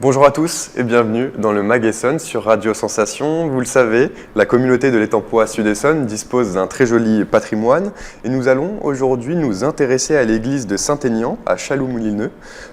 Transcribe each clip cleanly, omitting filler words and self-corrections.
Bonjour à tous et bienvenue dans le Mag Essonne sur Radio Sensation. Vous le savez, la communauté de l'Étampois Sud-Essonne dispose d'un très joli patrimoine et nous allons aujourd'hui nous intéresser à l'église de Saint-Aignan à Chaloux-Moulineaux.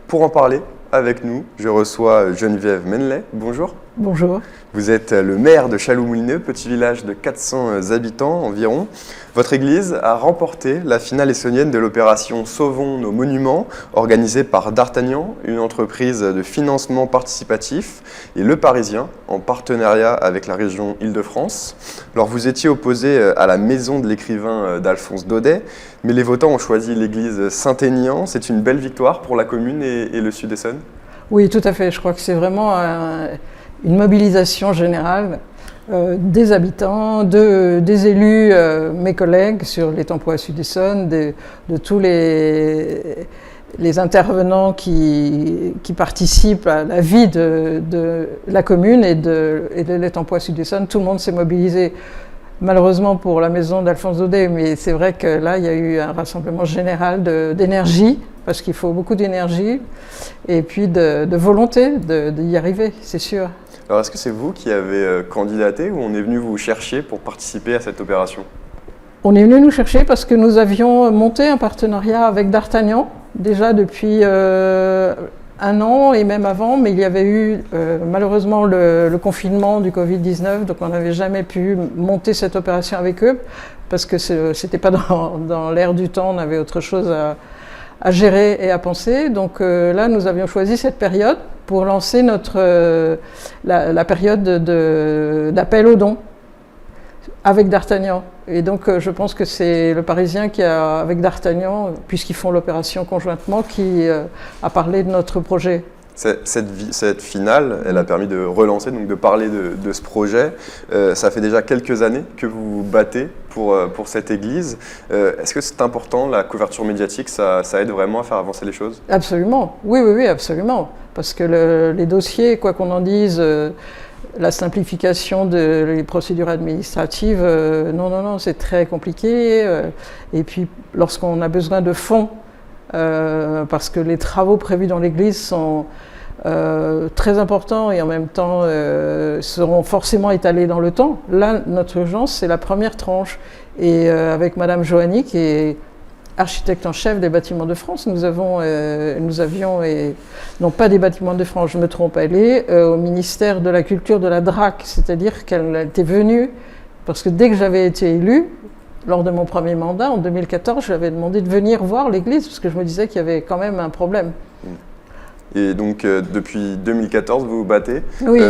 Pour en parler avec nous, je reçois Geneviève Menlet. Bonjour. Bonjour. Vous êtes le maire de Chaloux-Moulineaux, petit village de 400 habitants environ. Votre église a remporté la finale essonnienne de l'opération Sauvons nos monuments, organisée par D'Artagnan, une entreprise de financement participatif, et Le Parisien, en partenariat avec la région Île-de-France. Alors vous étiez opposé à la maison de l'écrivain d'Alphonse Daudet, mais les votants ont choisi l'église Saint-Aignan. C'est une belle victoire pour la commune et le Sud-Essonne. Oui, tout à fait. Je crois que c'est vraiment une mobilisation générale des habitants, des élus, mes collègues sur l'Étampois Sud-Essonne, de tous les intervenants qui participent à la vie de la commune et de l'Étampois Sud-Essonne. Tout le monde s'est mobilisé, malheureusement pour la maison d'Alphonse Daudet, mais c'est vrai que là, il y a eu un rassemblement général d'énergie, parce qu'il faut beaucoup d'énergie, et puis de volonté d'y arriver, c'est sûr. Alors, est-ce que c'est vous qui avez candidaté ou on est venu vous chercher pour participer à cette opération ? On est venu nous chercher parce que nous avions monté un partenariat avec D'Artagnan, déjà depuis un an et même avant, mais il y avait eu malheureusement le confinement du Covid-19, donc on n'avait jamais pu monter cette opération avec eux, parce que c'était pas dans l'air du temps, on avait autre chose à gérer et à penser. Donc là, nous avions choisi cette période pour lancer la période d'appel aux dons avec D'Artagnan. Et donc je pense que c'est Le Parisien qui a, avec D'Artagnan, puisqu'ils font l'opération conjointement, qui a parlé de notre projet. Cette finale, elle a permis de relancer, donc de parler de ce projet. Ça fait déjà quelques années que vous vous battez pour cette église. Est-ce que c'est important, la couverture médiatique, ça aide vraiment à faire avancer les choses ? Absolument, oui, absolument. Parce que les dossiers, quoi qu'on en dise, la simplification des procédures administratives, non, c'est très compliqué. Et puis, lorsqu'on a besoin de fonds, parce que les travaux prévus dans l'église sont très importants et en même temps seront forcément étalés dans le temps. Là, notre urgence, c'est la première tranche. Et avec Madame Johanny, qui est architecte en chef des bâtiments de France, nous avions, non pas des bâtiments de France, je me trompe, elle est au ministère de la Culture de la DRAC, c'est-à-dire qu'elle était venue, parce que dès que j'avais été élue, lors de mon premier mandat, en 2014, je lui avais demandé de venir voir l'église, parce que je me disais qu'il y avait quand même un problème. Et donc, depuis 2014, vous vous battez oui.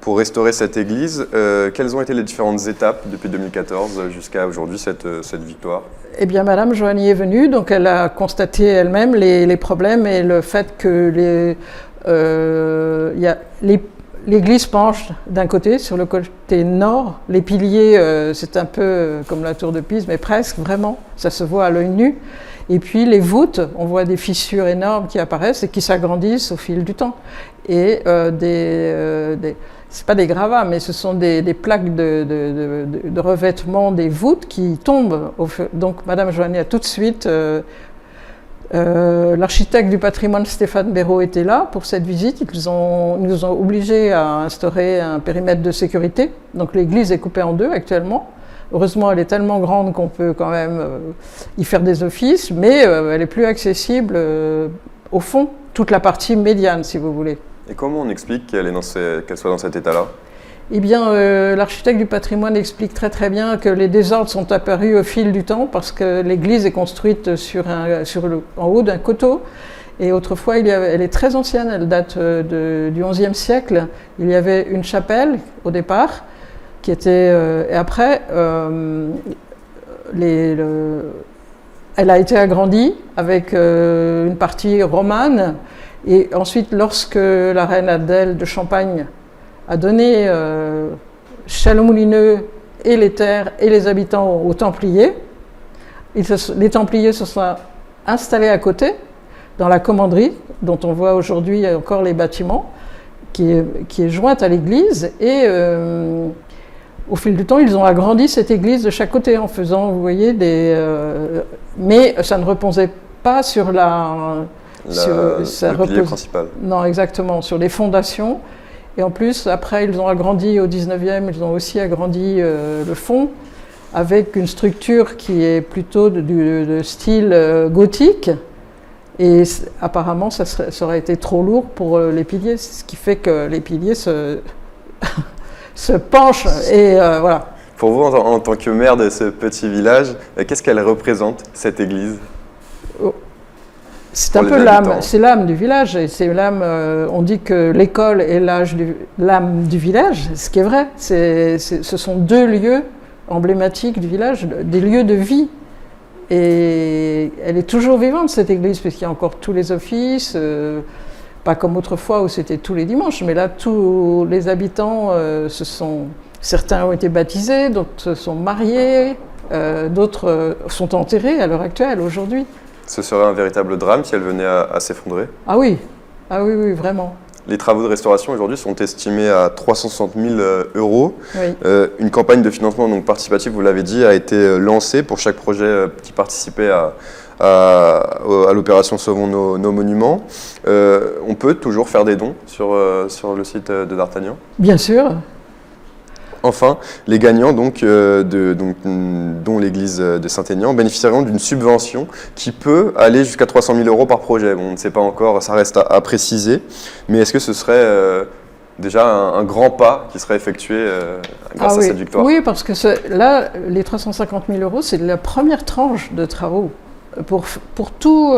Pour restaurer cette église. Quelles ont été les différentes étapes depuis 2014 jusqu'à aujourd'hui, cette victoire ? Eh bien, Madame Johanny est venue, donc elle a constaté elle-même les problèmes et le fait que l'église penche d'un côté, sur le côté nord. Les piliers, c'est un peu comme la tour de Pise, mais presque, vraiment, ça se voit à l'œil nu. Et puis les voûtes, on voit des fissures énormes qui apparaissent et qui s'agrandissent au fil du temps. Et c'est pas des gravats, mais ce sont des plaques de revêtement des voûtes qui tombent. Donc Madame Johanny a tout de suite... l'architecte du patrimoine Stéphane Béraud était là pour cette visite. Ils nous ont obligés à instaurer un périmètre de sécurité. Donc l'église est coupée en deux actuellement. Heureusement, elle est tellement grande qu'on peut quand même y faire des offices, mais elle est plus accessible au fond, toute la partie médiane, si vous voulez. Et comment on explique qu'elle soit dans cet état-là ? Eh bien, l'architecte du patrimoine explique très bien que les désordres sont apparus au fil du temps parce que l'église est construite en haut d'un coteau. Et autrefois, elle est très ancienne, elle date du XIe siècle. Il y avait une chapelle au départ qui était... et après, elle a été agrandie avec une partie romane. Et ensuite, lorsque la reine Adèle de Champagne a donné Chaloux-Moulineaux et les terres et les habitants aux Templiers. Les Templiers se sont installés à côté, dans la commanderie, dont on voit aujourd'hui encore les bâtiments, qui est jointe à l'église. Et au fil du temps, ils ont agrandi cette église de chaque côté en faisant, vous voyez, mais ça ne reposait pas sur le pilier principal. Non, exactement, sur les fondations. Et en plus, après, ils ont agrandi au 19e, ils ont aussi agrandi le fond avec une structure qui est plutôt de style gothique. Et apparemment, ça aurait été trop lourd pour les piliers, ce qui fait que les piliers se penchent. Et voilà. Pour vous, en tant que maire de ce petit village, qu'est-ce qu'elle représente, cette église? C'est un peu l'âme, c'est l'âme du village. Et c'est l'âme, on dit que l'école est l'âme du village, ce qui est vrai. Ce sont deux lieux emblématiques du village, des lieux de vie. Et elle est toujours vivante, cette église, puisqu'il y a encore tous les offices, pas comme autrefois où c'était tous les dimanches, mais là, tous les habitants, certains ont été baptisés, d'autres se sont mariés, d'autres sont enterrés à l'heure actuelle, aujourd'hui. Ce serait un véritable drame si elle venait à s'effondrer? Ah oui, oui, vraiment. Les travaux de restauration aujourd'hui sont estimés à 360 000 €. Oui. Une campagne de financement donc participatif, vous l'avez dit, a été lancée pour chaque projet qui participait à l'opération Sauvons nos monuments. On peut toujours faire des dons sur le site de D'Artagnan? Bien sûr. Enfin, les gagnants dont l'église de Saint-Aignan bénéficieront d'une subvention qui peut aller jusqu'à 300 000 € par projet. Bon, on ne sait pas encore, ça reste à préciser, mais est-ce que ce serait déjà un grand pas qui serait effectué grâce à cette victoire? Oui, parce que là, les 350 000 €, c'est la première tranche de travaux pour tout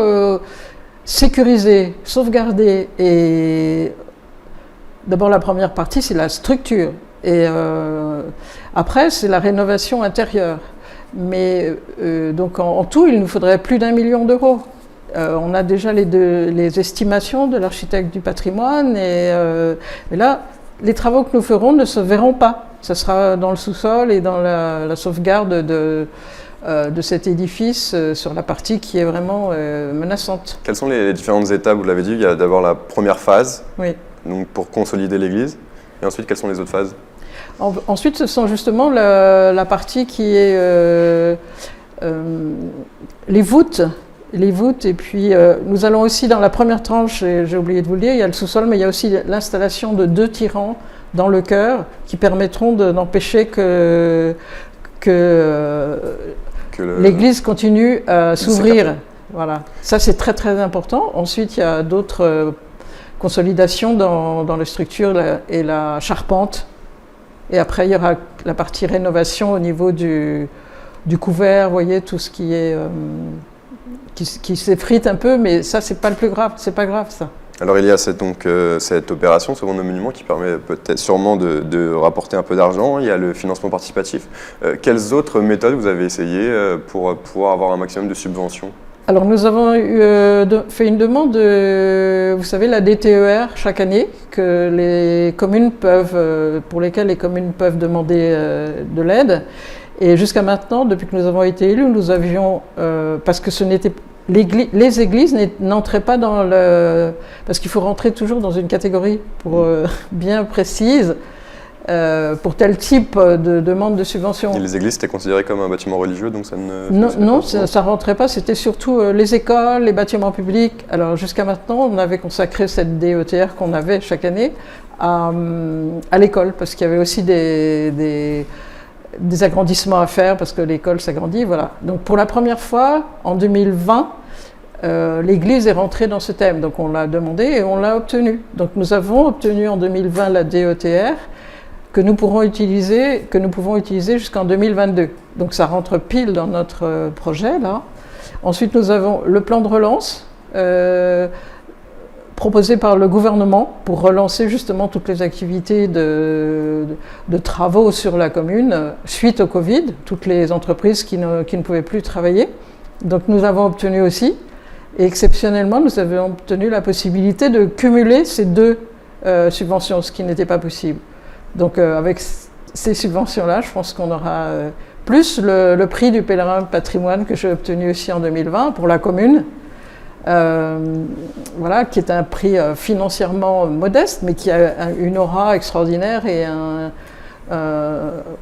sécuriser, sauvegarder. Et d'abord, la première partie, c'est la structure. Et après, c'est la rénovation intérieure. Mais donc en tout, il nous faudrait plus d'1 million d'euros. On a déjà les estimations de l'architecte du patrimoine. Mais là, les travaux que nous ferons ne se verront pas. Ça sera dans le sous-sol et dans la sauvegarde de cet édifice sur la partie qui est vraiment menaçante. Quelles sont les différentes étapes? Vous l'avez dit, il y a d'abord la première phase, oui, donc pour consolider l'église. Et ensuite, quelles sont les autres phases? Ensuite, ce sont justement la partie qui est les voûtes. Et puis, nous allons aussi dans la première tranche, j'ai oublié de vous le dire, il y a le sous-sol, mais il y a aussi l'installation de 2 tirants dans le chœur qui permettront d'empêcher que l'église continue à s'ouvrir. Voilà. Ça, c'est très, très important. Ensuite, il y a d'autres consolidations dans les structures et la charpente. Et après, il y aura la partie rénovation au niveau du couvert, vous voyez, tout ce qui est qui s'effrite un peu, mais ça, c'est pas le plus grave, c'est pas grave, ça. Alors, il y a cette opération Sauvons nos monuments qui permet peut-être sûrement de rapporter un peu d'argent. Il y a le financement participatif. Quelles autres méthodes vous avez essayées pour pouvoir avoir un maximum de subventions? Alors, nous avons fait une demande vous savez, la DTER chaque année, pour lesquelles les communes peuvent demander de l'aide. Et jusqu'à maintenant, depuis que nous avons été élus, nous avions, parce que les églises n'entraient pas parce qu'il faut rentrer toujours dans une catégorie bien précise, pour tel type de demande de subvention. Et les églises étaient considérées comme un bâtiment religieux, donc ça ne... Non, ça ne rentrait pas, c'était surtout les écoles, les bâtiments publics. Alors jusqu'à maintenant, on avait consacré cette DETR qu'on avait chaque année à l'école, parce qu'il y avait aussi des agrandissements à faire, parce que l'école s'agrandit, voilà. Donc pour la première fois, en 2020, l'Église est rentrée dans ce thème. Donc on l'a demandé et on l'a obtenu. Donc nous avons obtenu en 2020 la DETR, que nous pouvons utiliser jusqu'en 2022. Donc ça rentre pile dans notre projet, là. Ensuite, nous avons le plan de relance, proposé par le gouvernement pour relancer justement toutes les activités de travaux sur la commune suite au Covid, toutes les entreprises qui ne pouvaient plus travailler. Donc nous avons obtenu aussi, et exceptionnellement, nous avons obtenu la possibilité de cumuler ces 2 subventions, ce qui n'était pas possible. Donc avec ces subventions-là, je pense qu'on aura plus le prix du pèlerin patrimoine que j'ai obtenu aussi en 2020 pour la commune. Voilà, qui est un prix financièrement modeste, mais qui a une aura extraordinaire et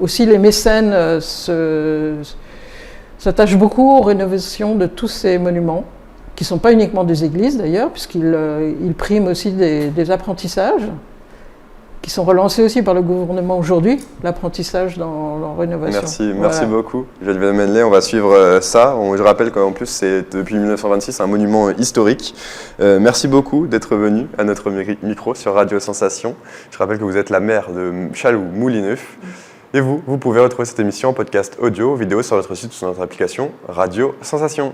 aussi les mécènes s'attachent beaucoup aux rénovations de tous ces monuments, qui ne sont pas uniquement des églises d'ailleurs, puisqu'ils priment aussi des apprentissages, qui sont relancés aussi par le gouvernement aujourd'hui, l'apprentissage dans la rénovation. Merci beaucoup. Geneviève Menlet, on va suivre ça. Je rappelle qu'en plus, c'est depuis 1926 un monument historique. Merci beaucoup d'être venu à notre micro sur Radio Sensation. Je rappelle que vous êtes la maire de Chaloux-Moulineuf. Et vous pouvez retrouver cette émission en podcast audio, vidéo sur notre site ou sur notre application Radio Sensation.